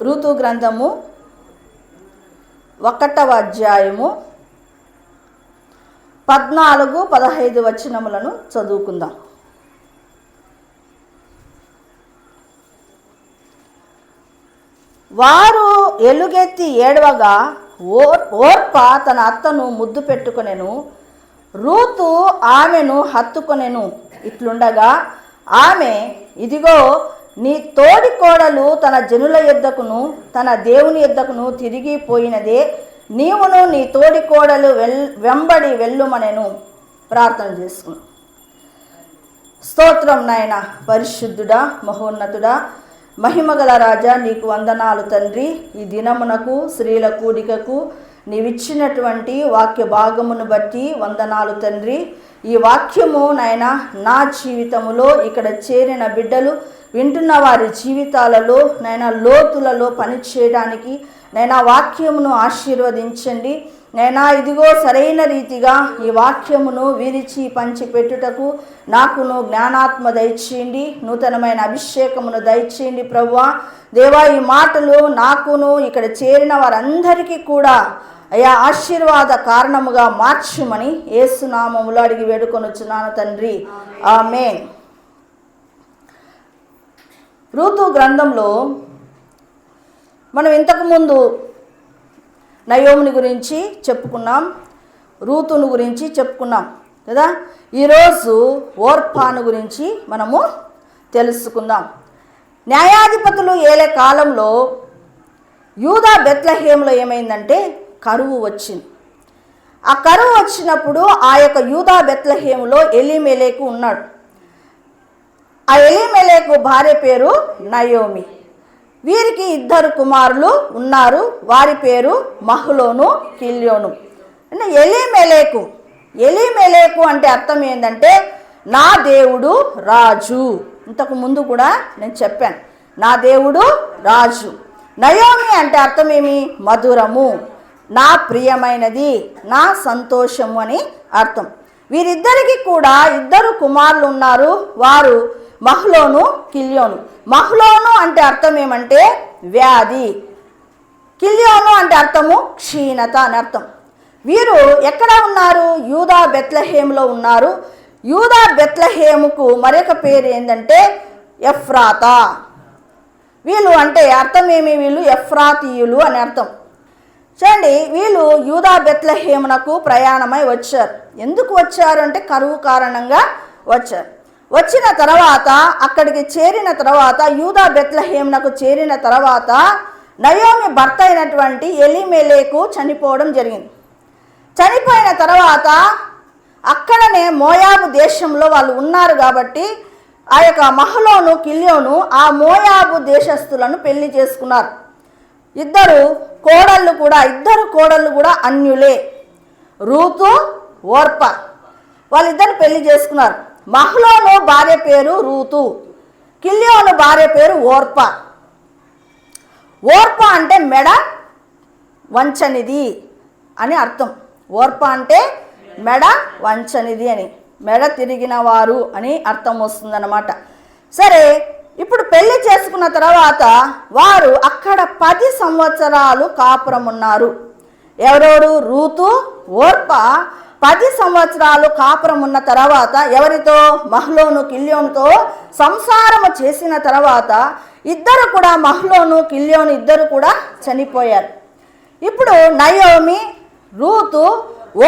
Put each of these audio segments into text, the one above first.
Ruth గ్రంథము 1వ అధ్యాయము 14-15 వచనములను చదువుకుందాం. వారు ఎలుగెత్తి ఏడవగా ఓర్ప తన అత్తను ముద్దు పెట్టుకొనెను. రూతు ఆమెను హత్తుకొనెను. ఇట్లుండగా ఆమె, ఇదిగో నీ తోడి కోడలు తన జనుల యొద్దకును తన దేవుని యొద్దకును తిరిగిపోయినదే, నీవును నీ తోడి కోడలు వెంబడి వెళ్ళుమనెను. ప్రార్థన చేసుకున్నాం. స్తోత్రం నాయన, పరిశుద్ధుడా, మహోన్నతుడా, మహిమగల రాజా, నీకు వందనాలు తండ్రి. ఈ దినమునకు స్త్రీల కూడికకు నీవిచ్చినటువంటి వాక్య భాగమును బట్టి వందనాలు తండ్రి. ఈ వాక్యము నాయన నా జీవితములో ఇక్కడ చేరిన బిడ్డలు వింటున్న వారి జీవితాలలో నైనా లోతులలో పనిచేయడానికి నైనా వాక్యమును ఆశీర్వదించండి. నైనా ఇదిగో సరైన రీతిగా ఈ వాక్యమును విరిచి పంచిపెట్టుటకు నాకును జ్ఞానాత్మ దయచేయండి, నూతనమైన అభిషేకమును దయచేయండి ప్రభువా. దేవా, ఈ మాటలు నాకును ఇక్కడ చేరిన వారందరికీ కూడా అయా ఆశీర్వాద కారణముగా మార్చుమని యేసు నామములో అడిగి వేడుకొనుచున్నాను తండ్రి, ఆమేన్. రూతు గ్రంథంలో మనం ఇంతకుముందు నయోమిని గురించి చెప్పుకున్నాం, రూతును గురించి చెప్పుకున్నాం కదా. ఈరోజు ఓర్పాను గురించి మనము తెలుసుకుందాం. న్యాయాధిపతులు ఏలే కాలంలో యూదా బెత్లెహేములో ఏమైందంటే కరువు వచ్చింది. ఆ కరువు వచ్చినప్పుడు ఆ యొక్క యూదా బెత్లెహేములో ఎలీమెలెకు ఉన్నాడు. ఆ ఎలీమెలెకు భార్య పేరు నయోమి. వీరికి 2 కుమారులు ఉన్నారు. వారి పేరు మహ్లోను, కిల్యోను. అంటే ఎలీమెలెకు అంటే అర్థం ఏంటంటే నా దేవుడు రాజు. ఇంతకు ముందు కూడా నేను చెప్పాను, నా దేవుడు రాజు. నయోమి అంటే అర్థం ఏమి? మధురము, నా ప్రియమైనది, నా సంతోషము అని అర్థం. వీరిద్దరికి కూడా 2 కుమారులు ఉన్నారు. వారు మహ్లోను, కిల్యోను. మహ్లోను అంటే అర్థం ఏమంటే వ్యాధి, కిల్యోను అంటే అర్థము క్షీణత అని అర్థం. వీరు ఎక్కడ ఉన్నారు? యూదా బెత్లెహేములో ఉన్నారు. యూదా బెత్లెహేముకు మరొక పేరు ఏంటంటే ఎఫ్రాతా. వీళ్ళు అంటే అర్థం ఏమి? వీళ్ళు ఎఫ్రాతీయులు అని అర్థం. చూడండి, వీళ్ళు యూదా బెత్లెహేమునకు ప్రయాణమై వచ్చారు. ఎందుకు వచ్చారు అంటే కరువు కారణంగా వచ్చారు. వచ్చిన తర్వాత అక్కడికి చేరిన తర్వాత యూదా బెత్లెహేమునకు చేరిన తర్వాత నయోమి భర్త అయినటువంటి ఎలీమెలెకు చనిపోవడం జరిగింది. చనిపోయిన తర్వాత అక్కడనే మోయాబు దేశంలో వాళ్ళు ఉన్నారు కాబట్టి ఆ యొక్క మహ్లోను, కిల్యోను ఆ మోయాబు దేశస్తులను పెళ్లి చేసుకున్నారు. 2 కోడళ్ళు కూడా అన్యులే, రూతు, ఓర్ప. వాళ్ళిద్దరు పెళ్లి చేసుకున్నారు. మహ్లోను భార్య పేరు రూతు, కిల్యోను భార్య పేరు ఓర్ప. ఓర్ప అంటే మెడ వంచనిది అని అర్థం. ఓర్ప అంటే మెడ వంచనిది అని, మెడ తిరిగిన వారు అని అర్థం వస్తుందన్నమాట. సరే, ఇప్పుడు పెళ్లి చేసుకున్న తర్వాత వారు అక్కడ 10 సంవత్సరాలు కాపురం ఉన్నారు. ఎవరెవరు? రూతు, ఓర్ప 10 సంవత్సరాలు కాపురం ఉన్న తర్వాత ఎవరితో? మహ్లోను, కిల్యోనుతో సంసారము చేసిన తర్వాత 2 కూడా మహ్లోను, కిల్యోను 2 కూడా చనిపోయారు. ఇప్పుడు నయోమి, రూతు,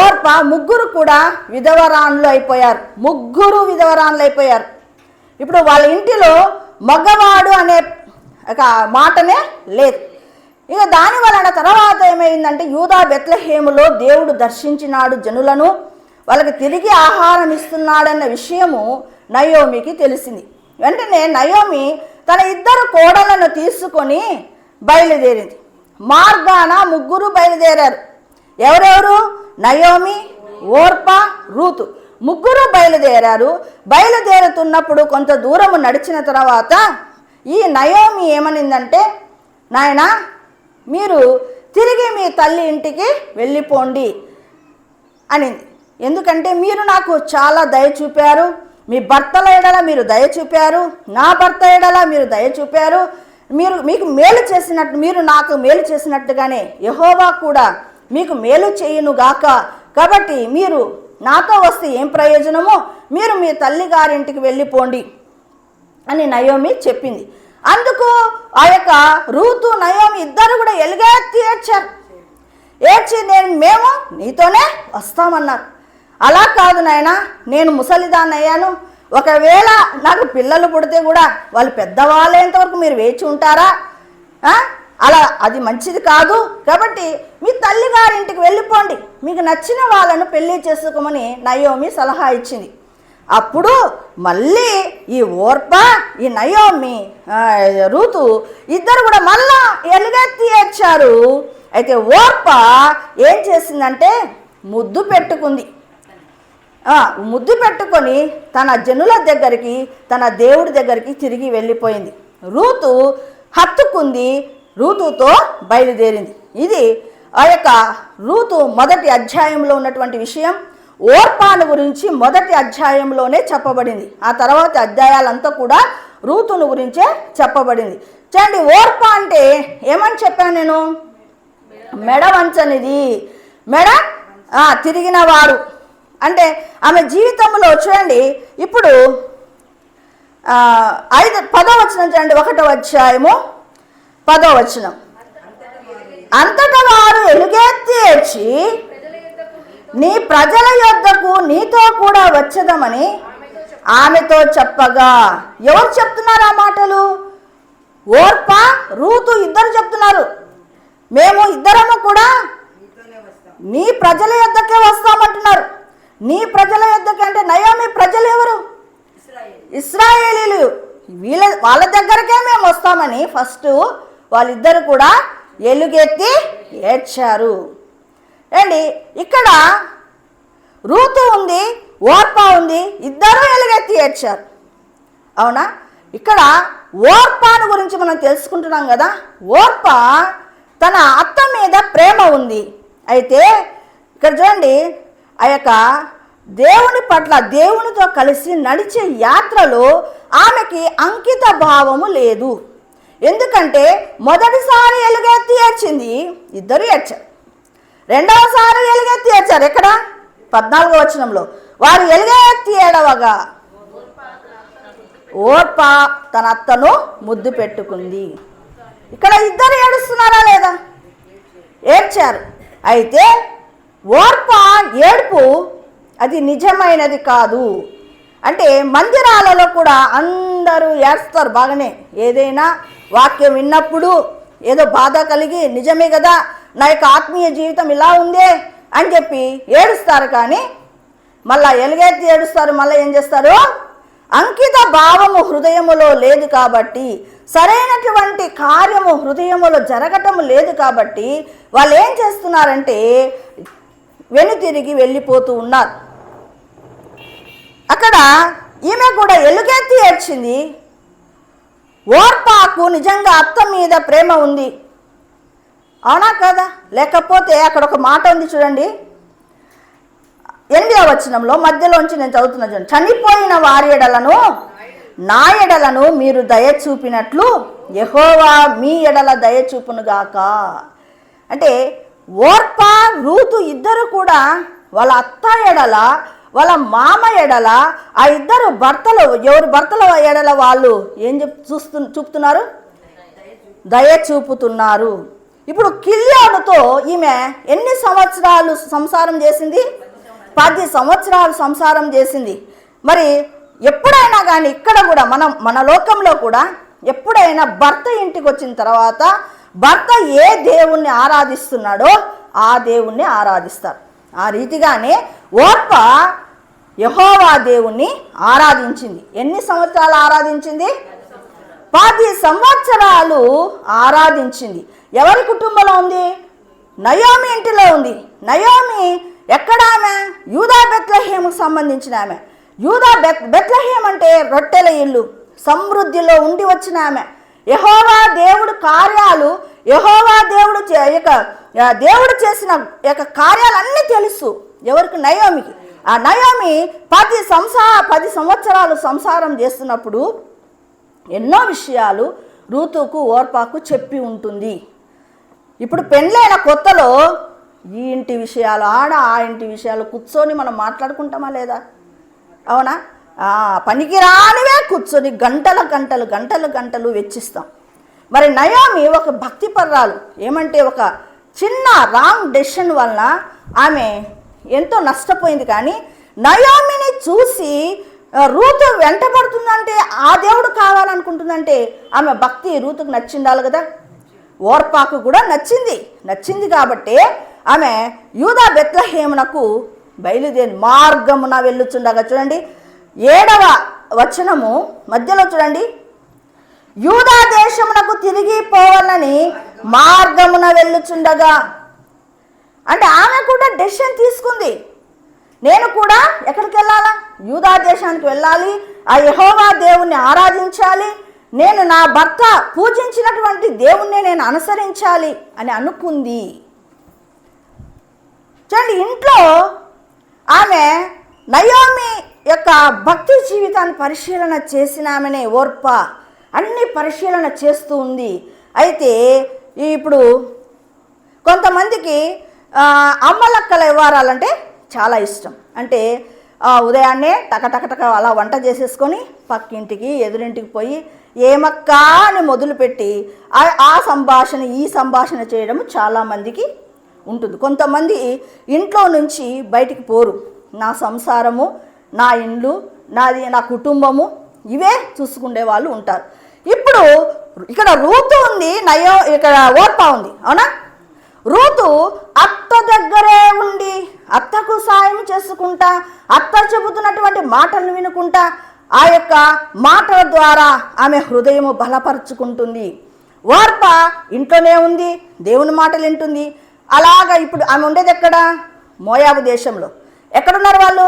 ఓర్ప 3 కూడా విధవరాన్లు అయిపోయారు. 3 విధవరాన్లు అయిపోయారు. ఇప్పుడు వాళ్ళ ఇంటిలో మగవాడు అనే ఒక మాటనే లేదు. ఇక దాని వలన తర్వాత ఏమైందంటే యూదా బెత్లెహేములో దేవుడు దర్శించినాడు జనులను, వాళ్ళకి తిరిగి ఆహారం ఇస్తున్నాడన్న విషయము నయోమికి తెలిసింది. వెంటనే నయోమి తన 2 కోడళ్లను తీసుకొని బయలుదేరింది. మార్గాన 3 బయలుదేరారు. ఎవరెవరు? నయోమి, ఓర్ప, రూతు 3 బయలుదేరారు. బయలుదేరుతున్నప్పుడు కొంత దూరము నడిచిన తర్వాత ఈ నయోమి ఏమనిందంటే, నాయనా, మీరు తిరిగి మీ తల్లి ఇంటికి వెళ్ళిపోండి అనింది. ఎందుకంటే మీరు నాకు చాలా దయ చూపారు, మీ భర్తల ఎడల మీరు దయ చూపారు, నా భర్త ఎడల మీరు దయ చూపారు. మీకు మేలు చేసినట్టు, మీరు నాకు మేలు చేసినట్టుగానే యెహోవా కూడా మీకు మేలు చేయునుగాక. కాబట్టి మీరు నాతో వస్తే ఏం ప్రయోజనమో, మీరు మీ తల్లి గారింటికి వెళ్ళిపోండి అని నయోమి చెప్పింది. అందుకు ఆ యొక్క రూతు నయోమి ఇద్దరు కూడా ఎలుగెత్తి ఏడ్చారు. ఏడ్చి మేము నీతోనే వస్తామన్నారు. అలా కాదు నాయనా, నేను ముసలిదాన్ని అయ్యాను, ఒకవేళ నాకు పిల్లలు పుడితే కూడా వాళ్ళు పెద్దవాళ్ళేంతవరకు మీరు వేచి ఉంటారా? అలా అది మంచిది కాదు. కాబట్టి మీ తల్లి గారింటికి వెళ్ళిపోండి, మీకు నచ్చిన వాళ్ళను పెళ్లి చేసుకోమని నయోమి సలహా ఇచ్చింది. అప్పుడు మళ్ళీ ఈ ఓర్పా, ఈ నయోమి, రూతు ఇద్దరు కూడా మళ్ళా ఎలుగెత్తి ఏడ్చారు. అయితే ఓర్పా ఏం చేసిందంటే ముద్దు పెట్టుకుంది. ముద్దు పెట్టుకొని తన జనుల దగ్గరికి, తన దేవుడి దగ్గరికి తిరిగి వెళ్ళిపోయింది. రూతు హత్తుకుంది, రూతుతో బయలుదేరింది. ఇది ఆ యొక్క రూతు మొదటి అధ్యాయంలో ఉన్నటువంటి విషయం. ఓర్పాను గురించి మొదటి అధ్యాయంలోనే చెప్పబడింది. ఆ తర్వాత అధ్యాయాలంతా కూడా రూతును గురించే చెప్పబడింది. చూడండి, ఓర్పా అంటే ఏమని చెప్పాను నేను? మెడ వంచనిది, మెడ తిరిగిన వారు అంటే ఆమె జీవితంలో. చూడండి, ఇప్పుడు 10వ వచనం చూడండి, 1వ అధ్యాయము 10వ వచనం. అంతటా వారు ఎలుగెత్తి ఏడ్చి నీ ప్రజల యొద్దకు నీతో కూడా వచ్చేదమని ఆమెతో చెప్పగా. ఎవరు చెప్తున్నారు ఆ మాటలు? ఓర్పా, రూతు ఇద్దరు చెప్తున్నారు. మేము ఇద్దరము కూడా నీ ప్రజల యొద్దకే వస్తామంటున్నారు. నీ ప్రజల యొద్దకి అంటే నయోమి ప్రజలు ఎవరు? ఇశ్రాయేలీలు. వాళ్ళ దగ్గరకే మేము వస్తామని ఫస్ట్ వాళ్ళిద్దరు కూడా ఎలుగెత్తి ఏడ్చారు. అండి, ఇక్కడ రూతు ఉంది, ఓర్పా ఉంది, ఇద్దరూ ఎలుగెత్తి ఏడ్చారు. అవునా? ఇక్కడ ఓర్పాను గురించి మనం తెలుసుకుంటున్నాం కదా. ఓర్పా తన అత్త మీద ప్రేమ ఉంది. అయితే ఇక్కడ చూడండి, ఆ యొక్క దేవుని పట్ల, దేవునితో కలిసి నడిచే యాత్రలో ఆమెకి అంకిత భావము లేదు. ఎందుకంటే మొదటిసారి ఎలుగెత్తి ఏడ్చింది, ఇద్దరు ఏడ్చారు. రెండవసారి ఎలుగెత్తి ఏడ్చారు. ఎక్కడ? 14వ వచనంలో వారు ఎలుగెత్తి ఏడవగా ఓర్పా తన అత్తను ముద్దు పెట్టుకుంది. ఇక్కడ ఇద్దరు ఏడుస్తున్నారా లేదా? ఏడ్చారు. అయితే ఓర్పా ఏడుపు అది నిజమైనది కాదు. అంటే మందిరాలలో కూడా అందరూ ఏడుస్తారు బాగానే. ఏదైనా వాక్యం విన్నప్పుడు ఏదో బాధ కలిగి, నిజమే కదా నా యొక్క ఆత్మీయ జీవితం ఇలా ఉందే అని చెప్పి ఏడుస్తారు. కానీ మళ్ళా ఎలుగెత్తి ఏడుస్తారు. మళ్ళీ ఏం చేస్తారు? అంకిత భావము హృదయములో లేదు కాబట్టి, సరైనటువంటి కార్యము హృదయములో జరగటం లేదు కాబట్టి వాళ్ళు ఏం చేస్తున్నారంటే వెనుతిరిగి వెళ్ళిపోతూ ఉన్నారు. అక్కడ ఈమె కూడా ఎలుగెత్తి ఏడ్చింది. ఓర్పాకు నిజంగా అత్త మీద ప్రేమ ఉంది, అవునా కదా? లేకపోతే అక్కడ ఒక మాట ఉంది చూడండి, 8వ వచనంలో మధ్యలోంచి నేను చదువుతున్నా చూడండి. చనిపోయిన వారి ఎడలను నా ఎడలను మీరు దయ చూపినట్లు యెహోవా మీ ఎడల దయ చూపునుగాక. అంటే ఓర్పా, రూతు ఇద్దరు కూడా వాళ్ళ అత్త ఎడల, వాళ్ళ మామ ఎడల, ఆ ఇద్దరు భర్తలు, ఎవరి భర్తల ఎడల వాళ్ళు ఏం చూపుతున్నారు? దయ చూపుతున్నారు. ఇప్పుడు కిల్యోనుతో ఈమె ఎన్ని సంవత్సరాలు సంసారం చేసింది? 10 సంవత్సరాలు సంసారం చేసింది. మరి ఎప్పుడైనా కానీ ఇక్కడ కూడా మన లోకంలో కూడా ఎప్పుడైనా భర్త ఇంటికి వచ్చిన తర్వాత భర్త ఏ దేవుణ్ణి ఆరాధిస్తున్నాడో ఆ దేవుణ్ణి ఆరాధిస్తారు. ఆ రీతిగానే ఓర్పా యెహోవా దేవుణ్ణి ఆరాధించింది. ఎన్ని సంవత్సరాలు ఆరాధించింది? 10 సంవత్సరాలు ఆరాధించింది. ఎవరి కుటుంబంలో ఉంది? నయోమి ఇంటిలో ఉంది. నయోమి ఎక్కడ? ఆమె యూదా బెత్లెహేముకు సంబంధించిన ఆమె. యూదా బెత్లెహేం అంటే రొట్టెల ఇల్లు, సమృద్ధిలో ఉండి వచ్చిన ఆమె. యెహోవా దేవుడు కార్యాలు, యెహోవా దేవుడు చేసిన యొక్క కార్యాలన్నీ తెలుసు ఎవరికి? నయోమికి. ఆ నయోమి 10 సంవత్సరాలు సంసారం చేస్తున్నప్పుడు ఎన్నో విషయాలు రూతుకు ఓర్పాకు చెప్పి ఉంటుంది. ఇప్పుడు పెళ్ళైన కొత్తలో ఈ ఇంటి విషయాలు ఆ ఇంటి విషయాలు కూర్చొని మనం మాట్లాడుకుంటామా లేదా? అవునా? పనికిరానివే కూర్చొని గంటలు వెచ్చిస్తాం. మరి నయోమి ఒక భక్తి పర్రాలు. ఏమంటే ఒక చిన్న రాంగ్ డెసిషన్ వలన ఆమె ఎంతో నష్టపోయింది. కానీ నయోమిని చూసి రూతు వెంటబడుతుందంటే, ఆ దేవుడు కావాలనుకుంటుందంటే ఆమె భక్తి రూతుకు నచ్చిండాలి కదా. ఓర్పాకు కూడా నచ్చింది కాబట్టి ఆమె యూదా బెత్లెహేమునకు బయలుదేరి మార్గమున వెళ్ళుచుండగా, చూడండి 7వ వచనము మధ్యలో చూడండి, యూదా దేశమునకు తిరిగి పోవాలని మార్గమున వెళ్ళుచుండగా. అంటే ఆమె కూడా డెసిషన్ తీసుకుంది. నేను కూడా ఎక్కడికి వెళ్ళాలా? యూదా దేశానికి వెళ్ళాలి, ఆ యెహోవా దేవుణ్ణి ఆరాధించాలి, నేను నా భర్త పూజించినటువంటి దేవుణ్ణి నేను అనుసరించాలి అని అనుకుంది. చూడండి, ఇంట్లో ఆమె నయోమి యొక్క భక్తి జీవితాన్ని పరిశీలన చేసిన ఆమెనే ఓర్ప అన్ని పరిశీలన చేస్తూ ఉంది. అయితే ఇప్పుడు కొంతమందికి అమ్మలక్కల వ్యవహారాలంటే చాలా ఇష్టం. అంటే ఉదయాన్నే టకటకటక అలా వంట చేసేసుకొని పక్కింటికి ఎదురింటికి పోయి ఏమక్కా అని మొదలుపెట్టి ఆ సంభాషణ ఈ సంభాషణ చేయడం చాలామందికి ఉంటుంది. కొంతమంది ఇంట్లో నుంచి బయటికి పోరు. నా సంసారము, నా ఇండ్లు, నా కుటుంబము ఇవే చూసుకునే వాళ్ళు ఉంటారు. ఇప్పుడు ఇక్కడ రూతు ఉంది, ఇక్కడ ఓర్పా ఉంది. అవునా? రూతు అత్త దగ్గరే ఉండి అత్తకు సాయం చేసుకుంటా, అత్త చెబుతున్నటువంటి మాటలను వినుకుంటా, ఆ యొక్క మాటల ద్వారా ఆమె హృదయము బలపరుచుకుంటుంది. ఓర్ప ఇంట్లోనే ఉంది, దేవుని మాటలు వింటుంది. అలాగా ఇప్పుడు ఆమె ఉండేది ఎక్కడ? మోయాబు దేశంలో. ఎక్కడున్నారు వాళ్ళు?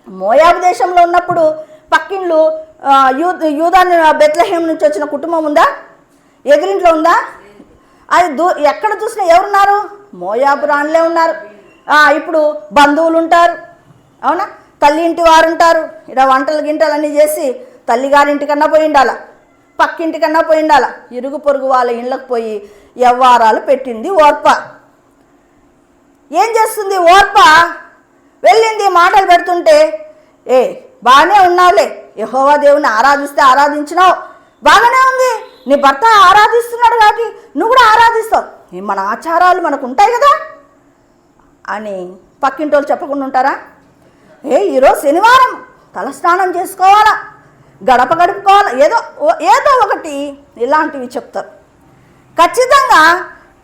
మోయాబు దేశంలో ఉన్నప్పుడు పక్కిండ్లు యూదా బెత్లెహేం నుంచి వచ్చిన కుటుంబం ఉందా? ఎదురింట్లో ఉందా? అది ఎక్కడ చూసినా ఎవరున్నారు? మోయాబు రాణులే ఉన్నారు. ఇప్పుడు బంధువులు ఉంటారు. అవునా? తల్లి ఇంటి వారు ఉంటారు. ఇలా వంటలు గింటలు అన్నీ చేసి తల్లిగారింటికన్నా పోయి ఉండాలా, పక్కింటికన్నా పోయి ఉండాలా, ఇరుగు పొరుగు వాళ్ళ ఇళ్ళకు పోయి వ్యవహారాలు పెట్టింది ఓర్ప. ఏం చేస్తుంది ఓర్ప? వెళ్ళింది, మాటలు పెడుతుంటే బాగానే ఉన్నావులే, యెహోవా దేవుని ఆరాధించినావు, బాగానే ఉంది, నీ భర్త ఆరాధిస్తున్నాడు కాబట్టి నువ్వు కూడా ఆరాధిస్తావు, మన ఆచారాలు మనకు ఉంటాయి కదా అని పక్కింటి వాళ్ళు చెప్పకుండా ఉంటారా? ఈరోజు శనివారం తలస్నానం చేసుకోవాలా, గడప గడుపుకోవాలా, ఏదో ఒకటి ఇలాంటివి చెప్తారు. ఖచ్చితంగా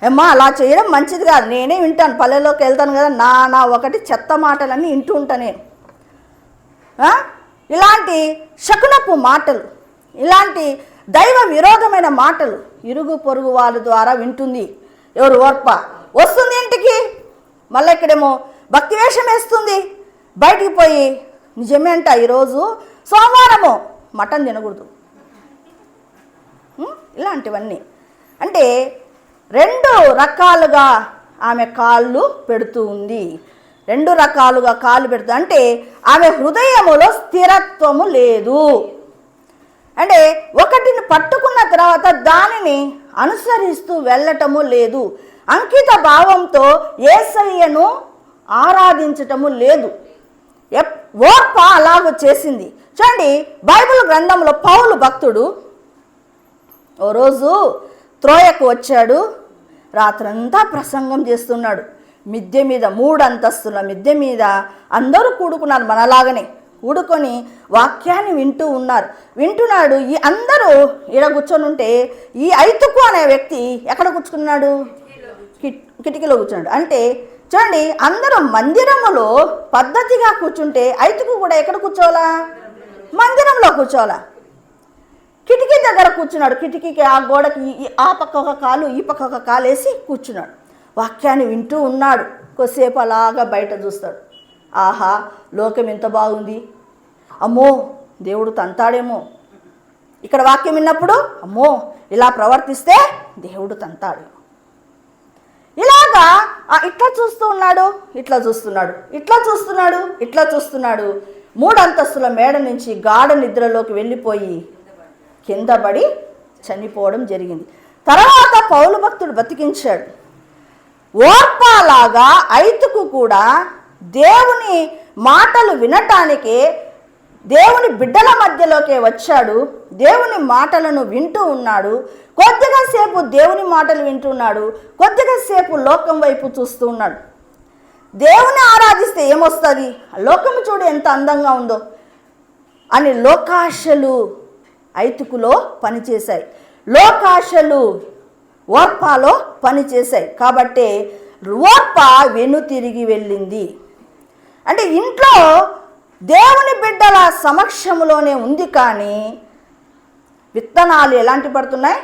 ఏమ్మా అలా చేయడం మంచిది కాదు. నేనే వింటాను, పల్లెల్లోకి వెళ్తాను కదా, నా ఒకటి చెత్త మాటలన్నీ వింటూ ఉంటాను నేను. ఇలాంటి శకునపు మాటలు, ఇలాంటి దైవ విరోధమైన మాటలు ఇరుగు పొరుగు వాళ్ళ ద్వారా వింటుంది. ఎవరు? ఓర్ప. వస్తుంది ఇంటికి, మళ్ళీ ఇక్కడేమో భక్తి వేషం వేస్తుంది, బయటికి పోయి నిజమే అంట ఈరోజు సోమవారము మటన్ తినకూడదు, ఇలాంటివన్నీ. అంటే 2 రకాలుగా ఆమె కాళ్ళు పెడుతూ ఉంది. 2 రకాలుగా కాళ్ళు పెడుతుంది. అంటే ఆమె హృదయములో స్థిరత్వము లేదు. అంటే ఒకటిని పట్టుకున్న తర్వాత దానిని అనుసరిస్తూ వెళ్ళటము లేదు. అంకిత భావంతో యేసయ్యను ఆరాధించటము లేదు. ఓర్ప అలాగ చేసింది. చూడండి, బైబిల్ గ్రంథంలో పౌలు భక్తుడు ఓ రోజు త్రోయకు వచ్చాడు. రాత్రంతా ప్రసంగం చేస్తున్నాడు. మిద్దె మీద 3 అంతస్తుల మిద్దె మీద అందరూ కూడుకున్నారు, మనలాగనే కూడుకొని వాక్యాన్ని వింటున్నాడు. ఈ అందరూ ఈడ కూర్చొని ఉంటే ఈ ఐతుకు అనే వ్యక్తి ఎక్కడ కూర్చుకున్నాడు? కిటికీలో కూర్చున్నాడు. అంటే చూడండి, అందరూ మందిరములో పద్ధతిగా కూర్చుంటే ఐతుకు కూడా ఎక్కడ కూర్చోవాలా? మందిరంలో కూర్చోవాలా. కిటికీ దగ్గర కూర్చున్నాడు. కిటికీకి ఆ గోడకి ఆ పక్క ఒక కాలు ఈ పక్క ఒక కాలు వేసి కూర్చున్నాడు. వాక్యాన్ని వింటూ ఉన్నాడు. కొద్దిసేపు అలాగా బయట చూస్తాడు. ఆహా, లోకం ఎంత బాగుంది, అమ్మో దేవుడు తంతాడేమో. ఇక్కడ వాక్యం విన్నప్పుడు అమ్మో ఇలా ప్రవర్తిస్తే దేవుడు తంతాడు. ఇలాగా ఇట్లా చూస్తూ ఉన్నాడు, ఇట్లా చూస్తున్నాడు. 3 అంతస్తుల మేడ నుంచి గాఢ నిద్రలోకి వెళ్ళిపోయి కింద పడి చనిపోవడం జరిగింది. తర్వాత పౌలు భక్తుడు బతికించాడు. ఓర్పాలాగా ఐతుకు కూడా దేవుని మాటలు వినటానికే దేవుని బిడ్డల మధ్యలోకే వచ్చాడు. దేవుని మాటలను వింటూ ఉన్నాడు. కొద్దిగా సేపు దేవుని మాటలు వింటున్నాడు, కొద్దిగా సేపు లోకం వైపు చూస్తూ ఉన్నాడు. దేవుని ఆరాధిస్తే ఏమొస్తుంది, లోకము చూడు ఎంత అందంగా ఉందో అని లోకాశలు ఐతుకులో పనిచేశాయి, లోకాశలు ఓర్పాలో పనిచేశాయి. కాబట్టి ఓర్ప వెనుతిరిగి వెళ్ళింది. అంటే ఇంట్లో దేవుని బిడ్డల సమక్షంలోనే ఉంది, కానీ విత్తనాలు ఎలాంటి పడుతున్నాయి,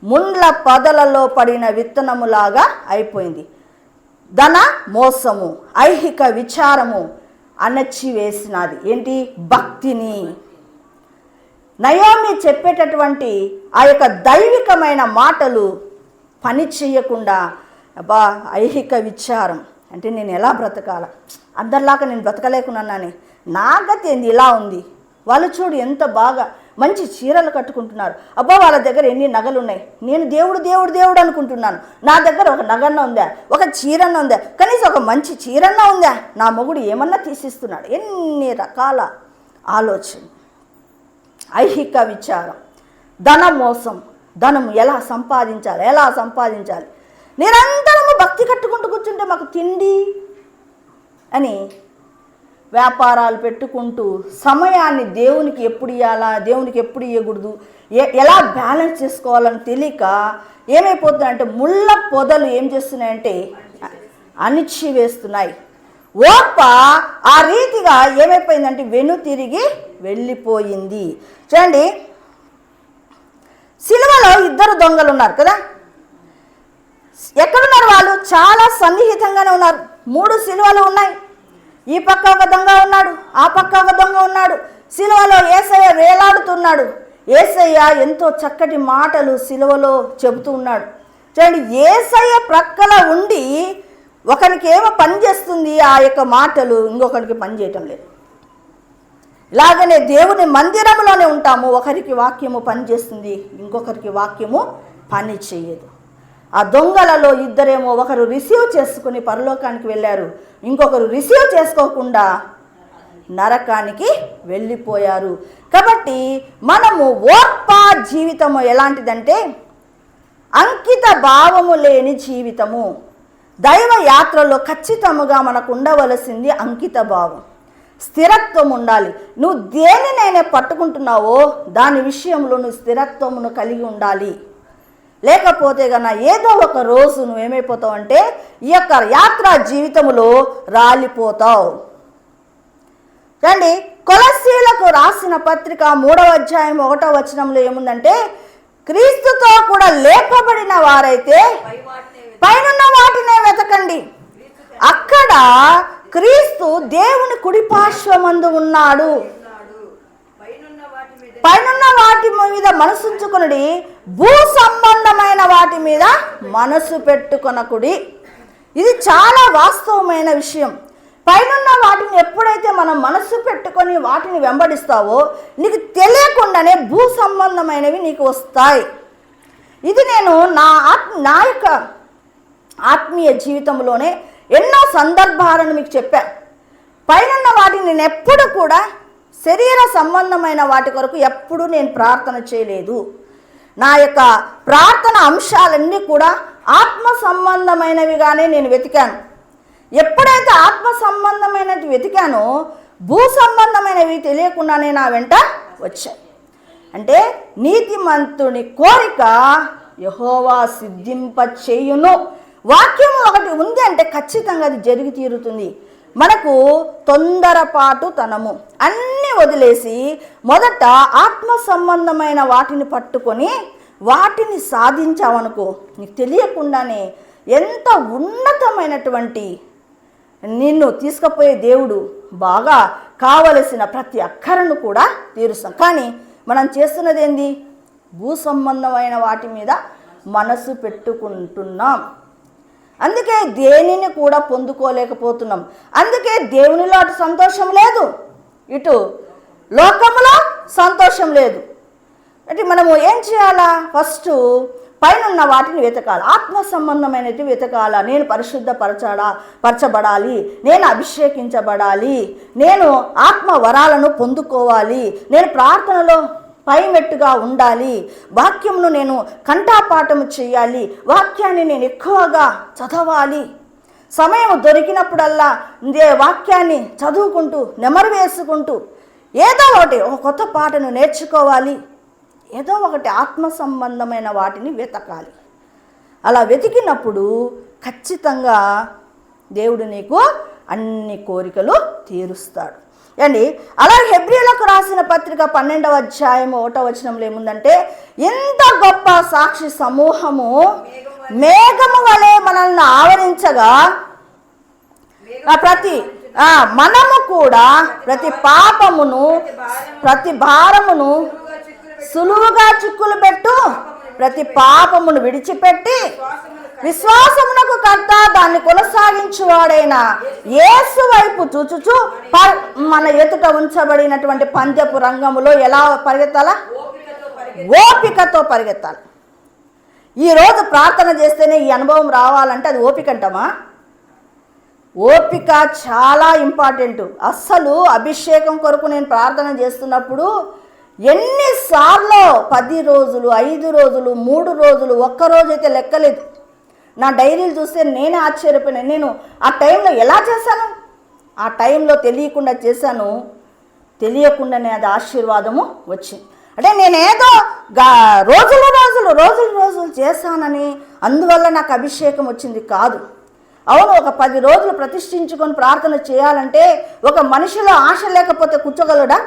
ముండ్ల పొదలలో పడిన విత్తనములాగా అయిపోయింది. ధన మోసము, ఐహిక విచారము అణచివేసినది. ఏంటి? భక్తిని. నయోమి చెప్పేటటువంటి ఆ యొక్క దైవికమైన మాటలు పని చేయకుండా, అబ్బా ఐహిక విచారం అంటే నేను ఎలా బ్రతకాల, అందరిలాగా నేను బ్రతకలేకున్నానే, నా గతి ఏంది ఇలా ఉంది, వాళ్ళు చూడు ఎంత బాగా మంచి చీరలు కట్టుకుంటున్నారు, అబ్బా వాళ్ళ దగ్గర ఎన్ని నగలు ఉన్నాయి, నేను దేవుడు దేవుడు దేవుడు అనుకుంటున్నాను, నా దగ్గర ఒక నగన్న ఉందా, ఒక చీరన్న ఉందా, కనీసం ఒక మంచి చీరన్న ఉందా, నా మొగుడు ఏమన్నా తీసిస్తున్నాడు, ఎన్ని రకాల ఆలోచన, ఐహిక విచారం, ధన మోసం, ధనం ఎలా సంపాదించాలి, నిరంతరము భక్తి కట్టుకుంటూ కూర్చుంటే మాకు తిండి అని వ్యాపారాలు పెట్టుకుంటూ సమయాన్ని దేవునికి ఎప్పుడు ఇవ్వాలా, దేవునికి ఎప్పుడు ఇవ్వకూడదు, ఎలా బ్యాలెన్స్ చేసుకోవాలని తెలియక ఏమైపోతున్నాయంటే ముళ్ళ పొదలు ఏం చేస్తున్నాయంటే అణిచివేస్తున్నాయి. ఓర్ప ఆ రీతిగా ఏమైపోయిందంటే వెనుతిరిగి వెళ్ళిపోయింది. చూడండి, సిలువలో ఇద్దరు దొంగలు ఉన్నారు కదా, ఎక్కడున్నారు వాళ్ళు? చాలా సన్నిహితంగానే ఉన్నారు. 3 సిలువలు ఉన్నాయి. ఈ పక్క ఒక దొంగ ఉన్నాడు, ఆ పక్క ఒక దొంగ ఉన్నాడు. సిలువలో యేసయ్య వేలాడుతున్నాడు. యేసయ్య ఎంతో చక్కటి మాటలు సిలువలో చెబుతూ ఉన్నాడు. చూడండి, యేసయ్య ప్రక్కల ఉండి ఒకరికి ఏమో పని చేస్తుంది ఆ యొక్క మాటలు, ఇంకొకరికి పని చేయటం లేదు. ఇలాగనే దేవుని మందిరంలోనే ఉంటాము, ఒకరికి వాక్యము పని చేస్తుంది, ఇంకొకరికి వాక్యము పని చేయదు. ఆ దొంగలలో ఇద్దరేమో ఒకరు రిసీవ్ చేసుకుని పరలోకానికి వెళ్ళారు, ఇంకొకరు రిసీవ్ చేసుకోకుండా నరకానికి వెళ్ళిపోయారు. కాబట్టి మనము ఓర్ప జీవితము ఎలాంటిదంటే అంకిత భావము లేని జీవితము. దైవ యాత్రలో ఖచ్చితముగా మనకు ఉండవలసింది అంకిత భావం, స్థిరత్వం ఉండాలి. నువ్వు దేనినైనా పట్టుకుంటున్నావో దాని విషయంలో నువ్వు స్థిరత్వమును కలిగి ఉండాలి. లేకపోతే కన్నా ఏదో ఒక రోజు నువ్వేమైపోతావు అంటే ఈ యొక్క యాత్రా జీవితంలో రాలిపోతావు. రండి, కొలస్సీలకు రాసిన పత్రిక 3వ అధ్యాయం 1వ వచనంలో ఏముందంటే, క్రీస్తుతో కూడా లేపబడిన వారైతే పైనున్న వాటినే వెతకండి, అక్కడ క్రీస్తు దేవుని కుడిపార్శ్వమందు ఉన్నాడు, పైనున్న వాటి మీద మనసుంచుకునుడి, భూ సంబంధమైన వాటి మీద మనసు పెట్టుకొనకుడి. ఇది చాలా వాస్తవమైన విషయం. పైనున్న వాటిని ఎప్పుడైతే మనం మనసు పెట్టుకొని వాటిని వెంబడిస్తావో నీకు తెలియకుండానే భూ సంబంధమైనవి నీకు వస్తాయి. ఇది నేను నా యొక్క ఆత్మీయ జీవితంలోనే ఎన్నో సందర్భాలను మీకు చెప్పాను. పైనున్న వాటిని నేను ఎప్పుడు కూడా శరీర సంబంధమైన వాటి కొరకు ఎప్పుడూ నేను ప్రార్థన చేయలేదు. నా యొక్క ప్రార్థన అంశాలన్నీ కూడా ఆత్మ సంబంధమైనవిగానే నేను వెతికాను. ఎప్పుడైతే ఆత్మ సంబంధమైనవి వెతికానో భూ సంబంధమైనవి తెలియకుండానే నా వెంట వచ్చాయి. అంటే నీతిమంతుని కోరిక యెహోవా సిద్ధింప చేయును. వాక్యం ఒకటి ఉంది అంటే ఖచ్చితంగా అది జరిగి తీరుతుంది. మనకు తొందరపాటు తనము అన్నీ వదిలేసి మొదట ఆత్మ సంబంధమైన వాటిని పట్టుకొని వాటిని సాధించావనుకో, నీకు తెలియకుండానే ఎంత ఉన్నతమైనటువంటి నిన్ను తీసుకుపోయే దేవుడు బాగా కావలసిన ప్రతి అక్కరను కూడా తీరుస్తాం. కానీ మనం చేస్తున్నది ఏంది? భూ సంబంధమైన వాటి మీద మనసు పెట్టుకుంటున్నాం. అందుకే దేనిని కూడా పొందుకోలేకపోతున్నాం. అందుకే దేవునిలో అటు సంతోషం లేదు, ఇటు లోకంలో సంతోషం లేదు. అంటే మనము ఏం చేయాలా? ఫస్ట్ పైన వాటిని వెతకాలి, ఆత్మ సంబంధమైనవి వెతకాల. నేను పరచబడాలి, నేను అభిషేకించబడాలి, నేను ఆత్మ వరాలను పొందుకోవాలి, నేను ప్రార్థనలో పైమెట్టుగా ఉండాలి, వాక్యమును నేను కంఠపాఠము చేయాలి, వాక్యాన్ని నేను ఎక్కువగా చదవాలి, సమయం దొరికినప్పుడల్లా వాక్యాన్ని చదువుకుంటూ నెమరు వేసుకుంటూ ఏదో ఒకటి ఒక కొత్త పాటను నేర్చుకోవాలి, ఏదో ఒకటి ఆత్మ సంబంధమైన వాటిని వెతకాలి. అలా వెతికినప్పుడు ఖచ్చితంగా దేవుడు నీకు అన్ని కోరికలు తీరుస్తాడు అండి. అలాగే హెబ్రీయులకు రాసిన పత్రిక 12వ అధ్యాయము 1వ వచనంలో ఏముందంటే, ఎంత గొప్ప సాక్షి సమూహము మేఘము వలె మనల్ని ఆవరించగా మనము కూడా ప్రతి భారమును సులువుగా చిక్కులు పెట్టు ప్రతి పాపమును విడిచిపెట్టి విశ్వాసమునకు కర్త దాన్ని కొనసాగించువాడైన యేసు వైపు చూచుచు మన ఎదుట ఉంచబడినటువంటి పందెపు రంగములో ఎలా పరిగెత్తాలా? ఓపికతో పరిగెత్తాలి. ఈరోజు ప్రార్థన చేస్తేనే ఈ అనుభవం రావాలంటే అది ఓపిక అంటామా? ఓపిక చాలా ఇంపార్టెంట్. అస్సలు అభిషేకం కొరకు నేను ప్రార్థన చేస్తున్నప్పుడు ఎన్నిసార్లు 10 రోజులు, 5 రోజులు, 3 రోజులు, ఒక్కరోజు అయితే లెక్కలేదు. నా డైరీలు చూస్తే నేనే ఆశ్చర్యపోయాను. నేను ఆ టైంలో ఎలా చేశాను? ఆ టైంలో తెలియకుండా చేశాను, తెలియకుండానే అది ఆశీర్వాదము వచ్చింది. అంటే నేనేదో రోజులు చేశానని అందువల్ల నాకు అభిషేకం వచ్చింది కాదు. అవును, ఒక 10 రోజులు ప్రతిష్ఠించుకొని ప్రార్థన చేయాలంటే ఒక మనిషిలో ఆశ లేకపోతే కూర్చోగలడా?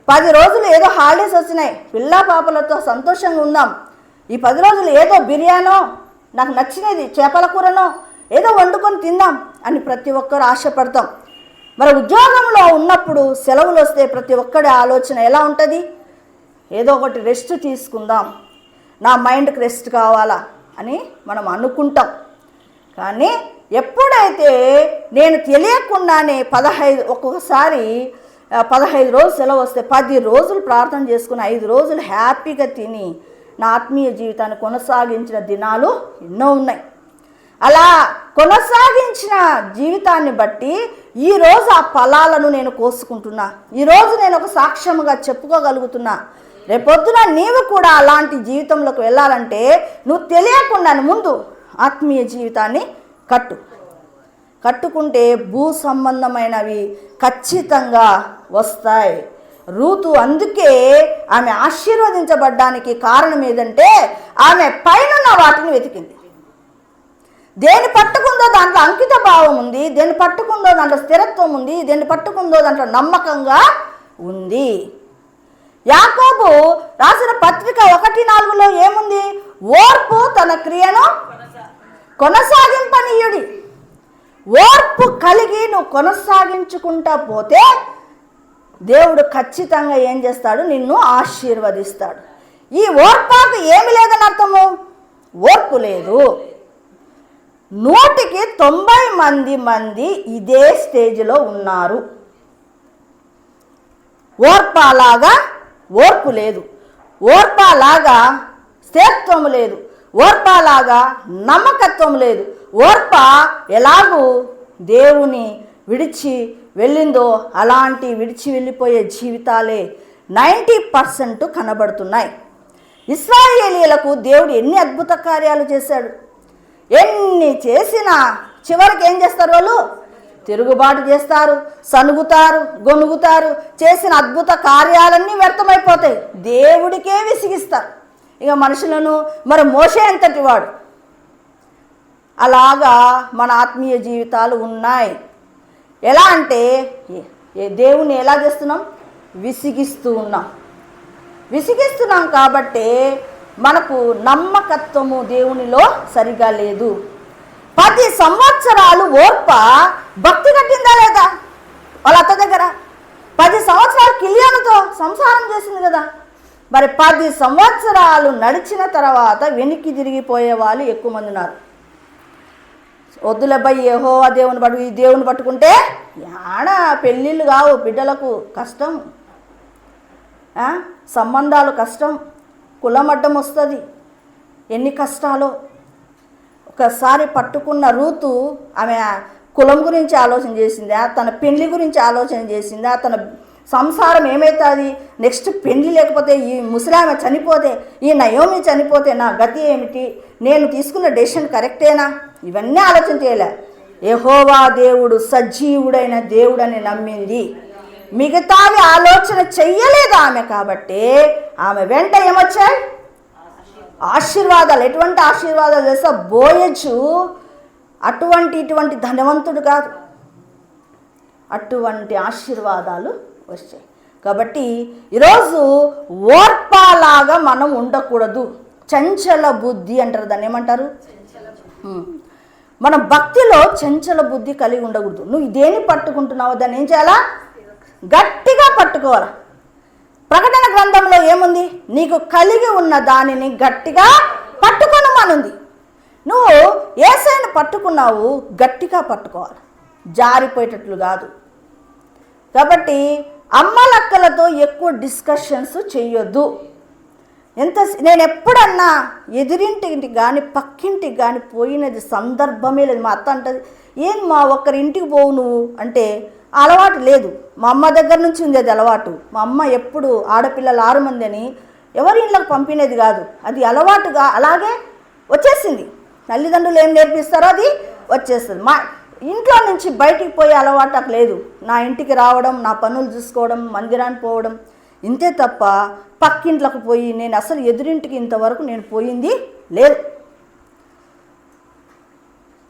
10 రోజులు ఏదో హాలిడేస్ వచ్చినాయి, పిల్లా పాపలతో సంతోషంగా ఉందాం, ఈ 10 రోజులు ఏదో బిర్యానో, నాకు నచ్చినది చేపల కూరనో ఏదో వండుకొని తిందాం అని ప్రతి ఒక్కరు ఆశపడతాం. మరి ఉద్యోగంలో ఉన్నప్పుడు సెలవులు వస్తే ప్రతి ఒక్కడి ఆలోచన ఎలా ఉంటుంది? ఏదో ఒకటి రెస్ట్ తీసుకుందాం, నా మైండ్కి రెస్ట్ కావాలా అని మనం అనుకుంటాం. కానీ ఎప్పుడైతే నేను తెలియకుండానే 15 రోజులు సెలవు వస్తే 10 రోజులు ప్రార్థన చేసుకుని 5 రోజులు హ్యాపీగా తిని నా ఆత్మీయ జీవితాన్ని కొనసాగించిన దినాలు ఎన్నో ఉన్నాయి. అలా కొనసాగించిన జీవితాన్ని బట్టి ఈరోజు ఆ ఫలాలను నేను కోసుకుంటున్నా, ఈరోజు నేను ఒక సాక్ష్యముగా చెప్పుకోగలుగుతున్నా. రేపొద్దున నీవు కూడా అలాంటి జీవితంలోకి వెళ్ళాలంటే నువ్వు తెలియకుండా ముందు ఆత్మీయ జీవితాన్ని కట్టుకుంటే భూ సంబంధమైనవి ఖచ్చితంగా వస్తాయి. రూతు అందుకే ఆమె ఆశీర్వదించబడ్డానికి కారణం ఏదంటే ఆమె పైన వాటిని వెతికింది. దేని పట్టుకుందో దాంట్లో అంకిత భావం ఉంది, దేని పట్టుకుందో దాంట్లో స్థిరత్వం ఉంది, దేని పట్టుకుందో దాంట్లో నమ్మకంగా ఉంది. యాకోబు రాసిన పత్రిక 1:4లో ఏముంది? ఓర్పు తన క్రియను కొనసాగింపనీయుడి. ఓర్పు కలిగి నువ్వు కొనసాగించుకుంటా పోతే దేవుడు ఖచ్చితంగా ఏం చేస్తాడు? నిన్ను ఆశీర్వదిస్తాడు. ఈ ఓర్పాకు ఏమి లేదని అర్థము? ఓర్పు లేదు. 190 మంది ఇదే స్టేజ్లో ఉన్నారు. ఓర్పాలాగా ఓర్పు లేదు, ఓర్పాలాగా స్థిరత్వం లేదు, ఓర్పాలాగా నమ్మకత్వం లేదు. ఓర్ప ఎలాగూ దేవుని విడిచి వెళ్ళిందో అలాంటి విడిచి వెళ్ళిపోయే జీవితాలే 90% కనబడుతున్నాయి. ఇశ్రాయేలీయులకు దేవుడు ఎన్ని అద్భుత కార్యాలు చేశాడు. ఎన్ని చేసినా చివరికి ఏం చేస్తారు? వాళ్ళు తిరుగుబాటు చేస్తారు, సనుగుతారు, గొనుగుతారు. చేసిన అద్భుత కార్యాలన్నీ వ్యర్థమైపోతాయి, దేవుడికే విసిగిస్తారు. ఇక మనుషులను మరి మోసే అంతటి వాడు. అలాగా మన ఆత్మీయ జీవితాలు ఉన్నాయి. ఎలా అంటే దేవుని ఎలా చేస్తున్నాం? విసిగిస్తున్నాం కాబట్టి మనకు నమ్మకత్వము దేవునిలో సరిగా లేదు. 10 సంవత్సరాలు ఓర్ప భక్తి కట్టిందా లేదా? వాళ్ళ అత్త దగ్గర 10 సంవత్సరాలు కిలియానుతో సంసారం చేసింది కదా. మరి 10 సంవత్సరాలు నడిచిన తర్వాత వెనక్కి తిరిగిపోయే వాళ్ళు ఎక్కువ మంది ఉన్నారు. వద్దులబ్బాయి యెహోవా ఈ దేవుని పట్టుకుంటే యాడ పెళ్ళిళ్ళు కావు, బిడ్డలకు కష్టం. సంబంధాలు కష్టం, కులమడ్డం వస్తుంది, ఎన్ని కష్టాలు. ఒకసారి పట్టుకున్న రూతు ఆమె కులం గురించి ఆలోచన చేసిందా, తన పెళ్లి గురించి ఆలోచన చేసిందా, తన సంసారం ఏమవుతుంది, నెక్స్ట్ పెళ్లి లేకపోతే ఈ ముసలామె చనిపోతే, ఈ నయోమి చనిపోతే నా గతి ఏమిటి, నేను తీసుకున్న డెసిషన్ కరెక్టేనా, ఇవన్నీ ఆలోచన చేయలే. యెహోవా దేవుడు సజీవుడైన దేవుడని నమ్మింది. మిగతావి ఆలోచన చెయ్యలేదు ఆమె. కాబట్టి ఆమె వెంట ఏమొచ్చాయి? ఆశీర్వాదాలు. ఎటువంటి ఆశీర్వాదాలు చేస్తా? బోయజు ఇటువంటి ధనవంతుడు కాదు, అటువంటి ఆశీర్వాదాలు వచ్చాయి. కాబట్టి ఈరోజు ఓర్పాలాగా మనం ఉండకూడదు. చంచల బుద్ధి అంటారు, దాన్ని ఏమంటారు? మనం భక్తిలో చంచల బుద్ధి కలిగి ఉండకూడదు. నువ్వు దేన్ని పట్టుకుంటున్నావో దాన్ని ఏం చేయాలా? గట్టిగా పట్టుకోవాలి. ప్రకటన గ్రంథంలో ఏముంది? నీకు కలిగి ఉన్న దానిని గట్టిగా పట్టుకొనమనుంది. నువ్వు యేసయ్యను పట్టుకున్నావు, గట్టిగా పట్టుకోవాలి, జారిపోయేటట్లు కాదు. కాబట్టి అమ్మలక్కలతో ఎక్కువ డిస్కషన్స్ చెయ్యొద్దు. నేను ఎప్పుడన్నా ఎదురింటికి కానీ పక్కింటికి కానీ పోయినది సందర్భమే లేదు. మా అత్త అంటది, ఏం మా ఒక్కరింటికి పోవు నువ్వు అంటే, అలవాటు లేదు. మా అమ్మ దగ్గర నుంచి ఉంది అది అలవాటు. మా అమ్మ ఎప్పుడు ఆడపిల్లలు 6 మంది అని ఎవరి ఇంట్లోకి పంపినది కాదు, అది అలవాటుగా అలాగే వచ్చేసింది. తల్లిదండ్రులు ఏం నేర్పిస్తారో అది వచ్చేస్తుంది. మా ఇంట్లో నుంచి బయటికి పోయే అలవాటు నాకు లేదు. నా ఇంటికి రావడం, నా పనులు చూసుకోవడం, మందిరానికి పోవడం, ఇంతే తప్ప పక్కింట్లోకి పోయి నేను అసలు ఎదురింటికి ఇంతవరకు నేను పోయింది లేదు.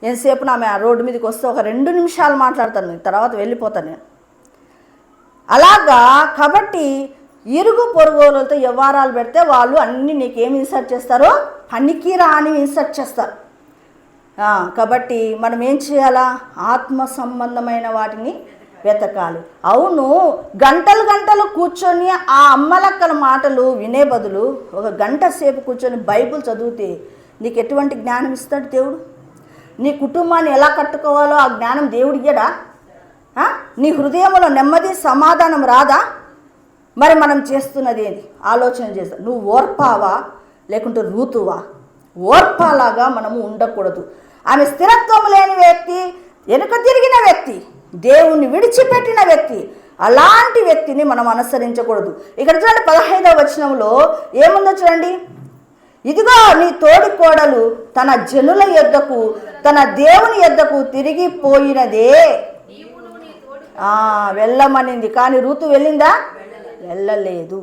ఎంతసేపు నా రోడ్డు మీదకి వస్తే ఒక 2 నిమిషాలు మాట్లాడతాను, తర్వాత వెళ్ళిపోతాను నేను. అలాగా. కాబట్టి ఇరుగు పొరుగులతో వ్యవహారాలు పెడితే వాళ్ళు అన్నీ నీకేమి ఇన్సర్ట్ చేస్తారో పనికిరా అని ఇన్సర్ట్ చేస్తారు. కాబట్టి మనం ఏం చేయాలా? ఆత్మ సంబంధమైన వాటిని వెతకాలి. అవును, గంటలు గంటలు కూర్చొని ఆ అమ్మలక్కల మాటలు వినే బదులు ఒక గంట సేపు కూర్చొని బైబిల్ చదివితే నీకు ఎటువంటి జ్ఞానం ఇస్తాడు దేవుడు? నీ కుటుంబాన్ని ఎలా కట్టుకోవాలో ఆ జ్ఞానం దేవుడు ఇయ్యడా? నీ హృదయంలో నెమ్మది సమాధానం రాదా? మరి మనం చేస్తున్నది ఏంటి? ఆలోచన చేస్తా. నువ్వు ఓర్పావా లేకుంటే రూతువా? ఓర్పాలాగా మనము ఉండకూడదు. ఆమె స్థిరత్వం లేని వ్యక్తి, వెనుక తిరిగిన వ్యక్తి, దేవుణ్ణి విడిచిపెట్టిన వ్యక్తి. అలాంటి వ్యక్తిని మనం అనుసరించకూడదు. ఇక్కడ చూడండి 15వ వచనంలో ఏముందో చూడండి. ఇదిగో నీ తోడి కోడలు తన జనుల యొద్దకు, తన దేవుని యొద్దకు తిరిగిపోయినదే. వెళ్ళమనింది, కానీ రూతు వెళ్ళిందా? వెళ్ళలేదు.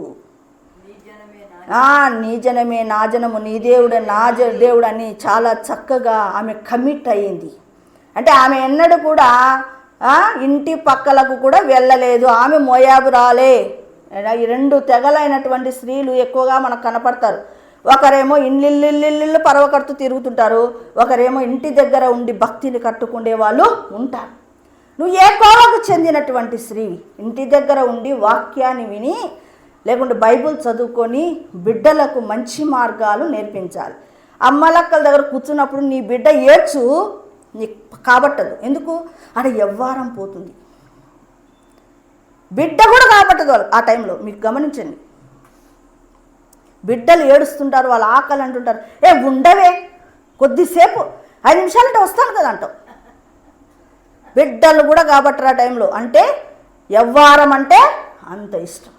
నీ జనమే నా జనము, నీ దేవుడే నా దేవుడు అని చాలా చక్కగా ఆమె కమిట్ అయ్యింది. అంటే ఆమె ఎన్నడూ కూడా ఇంటి పక్కలకు కూడా వెళ్ళలేదు. ఆమె మోయాబురాలే. ఈ 2 తెగలైనటువంటి స్త్రీలు ఎక్కువగా మనకు కనపడతారు. ఒకరేమో ఇల్లు పరవకడుతూ తిరుగుతుంటారు, ఒకరేమో ఇంటి దగ్గర ఉండి భక్తిని కట్టుకునే వాళ్ళు ఉంటారు. నువ్వు ఏ కోవకు చెందినటువంటి స్త్రీ? ఇంటి దగ్గర ఉండి వాక్యాన్ని విని లేకుంటే బైబిల్ చదువుకొని బిడ్డలకు మంచి మార్గాలు నేర్పించాలి. అమ్మలక్కల దగ్గర కూర్చున్నప్పుడు నీ బిడ్డ ఏడ్చు, నీకు కాబట్టదు. ఎందుకు? ఆడ ఎవ్వారం పోతుంది, బిడ్డ కూడా కాబట్టదు వాళ్ళు ఆ టైంలో. మీకు గమనించండి, బిడ్డలు ఏడుస్తుంటారు, వాళ్ళ ఆకలి అంటుంటారు. ఉండవే కొద్దిసేపు 5 నిమిషాలంటే వస్తాను కదా అంటావు. బిడ్డలు కూడా కాబట్టరు ఆ టైంలో. అంటే ఎవ్వారం అంటే అంత ఇష్టం.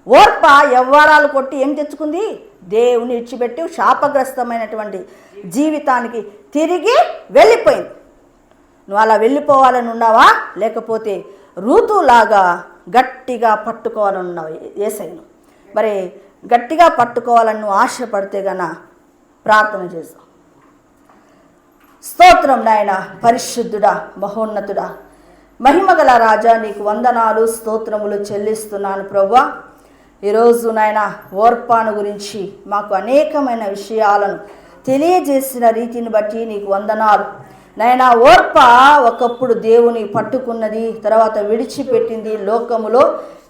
ఓర్ప ఎవ్వారాలు కొట్టి ఏం తెచ్చుకుంది? దేవుని ఇచ్చిపెట్టి శాపగ్రస్తమైనటువంటి జీవితానికి తిరిగి వెళ్ళిపోయింది. నువ్వు అలా వెళ్ళిపోవాలని ఉన్నావా? లేకపోతే రూతులాగా గట్టిగా పట్టుకోవాలని ఉన్నావు యేసయ్యను? మరి గట్టిగా పట్టుకోవాలని నువ్వు ఆశపడితే గన ప్రార్థన చేస్తావు. స్తోత్రం నాయన, పరిశుద్ధుడా, మహోన్నతుడా, మహిమగల రాజా, నీకు వందనాలు స్తోత్రములు చెల్లిస్తున్నాను ప్రభువా. ఈరోజు నాయన ఓర్పాను గురించి మాకు అనేకమైన విషయాలను తెలియజేసిన రీతిని బట్టి నీకు వందనాలు నాయన. ఓర్ప ఒకప్పుడు దేవుని పట్టుకున్నది, తర్వాత విడిచిపెట్టింది, లోకములో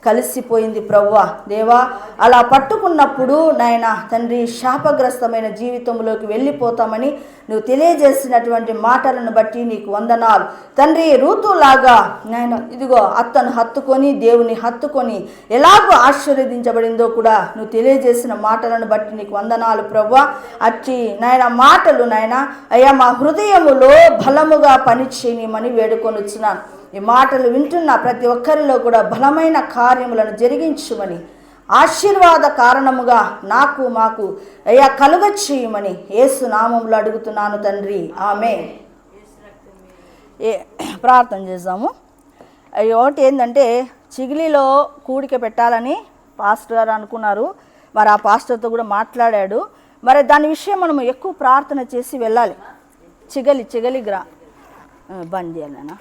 కలిసిపోయింది ప్రభువా. దేవా, అలా పట్టుకున్నప్పుడు నాయన తండ్రి శాపగ్రస్తమైన జీవితంలోకి వెళ్ళిపోతామని నువ్వు తెలియజేసినటువంటి మాటలను బట్టి నీకు వందనాలు తండ్రి. రూతులాగా నాయన ఇదిగో అత్తను హత్తుకొని దేవుని హత్తుకొని ఎలాగో ఆశీర్వదించబడిందో కూడా నువ్వు తెలియజేసిన మాటలను బట్టి నీకు వందనాలు ప్రభువా. అచ్చి నాయన మాటలు నాయన అయ్యా మా హృదయములో బలముగా పనిచేయమని వేడుకొనుచున్నాను. ఈ మాటలు వింటున్న ప్రతి ఒక్కరిలో కూడా బలమైన కార్యములను జరిగించుమని, ఆశీర్వాద కారణముగా నాకు మాకు అయ్యా కలుగ చేయమని యేసు నామములో అడుగుతున్నాను తండ్రి, ఆమేన్. ప్రార్థన చేద్దాము. ఒకటి ఏంటంటే చిగిలిలో కూడిక పెట్టాలని పాస్టర్ గారు అనుకున్నారు. మరి ఆ పాస్టర్తో కూడా మాట్లాడాడు. మరి దాని విషయం మనం ఎక్కువ ప్రార్థన చేసి వెళ్ళాలి. చిగలి బంద్ చేయాలన్నా